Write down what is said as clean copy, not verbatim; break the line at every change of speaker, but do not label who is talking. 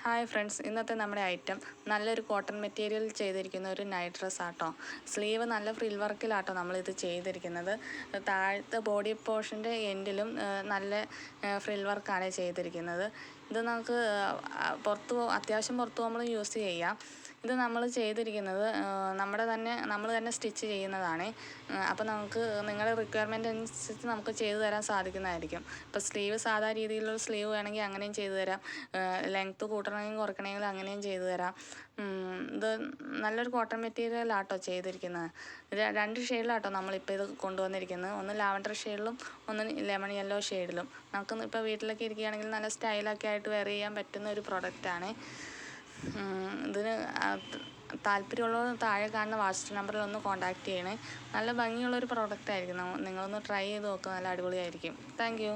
Hi friends, ഇന്നത്തെ നമ്മുടെ item നല്ലൊരു കോട്ടൺ മെറ്റീരിയൽ ചെയ്തിരിക്കുന്ന ഒരു നൈറ്റ് ഡ്രസ്സ് ആട്ടോ. സ്ലീവ് നല്ല ഫ്രിൽ വർക്കിലാട്ടോ നമ്മളിത് ചെയ്തിരിക്കുന്നത്. താഴത്തെ ബോഡി പോർഷൻ്റെ എൻഡിലും നല്ല ഫ്രിൽ വർക്കാണ് ചെയ്തിരിക്കുന്നത്. ഇത് നമുക്ക് അത്യാവശ്യം പുറത്ത് പോകുമ്പോൾ യൂസ് ചെയ്യാം. ഇത് നമ്മൾ ചെയ്തിരിക്കുന്നത് നമ്മൾ തന്നെ സ്റ്റിച്ച് ചെയ്യുന്നതാണ്. അപ്പോൾ നമുക്ക് നിങ്ങളുടെ റിക്വയർമെൻ്റ് അനുസരിച്ച് നമുക്ക് ചെയ്തു തരാൻ സാധിക്കുന്നതായിരിക്കും. ഇപ്പോൾ സ്ലീവ് സാധാ രീതിയിലുള്ള സ്ലീവ് വേണമെങ്കിൽ അങ്ങനെയും ചെയ്തു തരാം. ലെങ്ത്ത് കൂട്ടണമെങ്കിൽ കുറയ്ക്കണമെങ്കിൽ അങ്ങനെയും ചെയ്തു തരാം. ഇത് നല്ലൊരു കോട്ടൺ മെറ്റീരിയലാട്ടോ ചെയ്തിരിക്കുന്നത്. രണ്ട് ഷെയ്ഡിലാട്ടോ നമ്മളിപ്പോൾ ഇത് കൊണ്ടുവന്നിരിക്കുന്നത്. ഒന്ന് ലാവൻഡർ ഷെയ്ഡിലും ഒന്ന് ലെമൺ യെല്ലോ ഷെയ്ഡിലും. നമുക്ക് ഇപ്പോൾ വീട്ടിലൊക്കെ ഇരിക്കുകയാണെങ്കിൽ നല്ല സ്റ്റൈലൊക്കെ ആയിട്ട് വെയർ ചെയ്യാൻ പറ്റുന്ന ഒരു പ്രൊഡക്റ്റാണ്. ഇതിന് താല്പര്യമുള്ളവർ താഴെ കാണുന്ന വാട്സപ്പ് നമ്പറിൽ ഒന്ന് കോൺടാക്റ്റ് ചെയ്യണേ. നല്ല ഭംഗിയുള്ളൊരു പ്രൊഡക്റ്റായിരിക്കും. നിങ്ങളൊന്ന് ട്രൈ ചെയ്ത് നോക്കുക. നല്ല അടിപൊളിയായിരിക്കും. Thank you.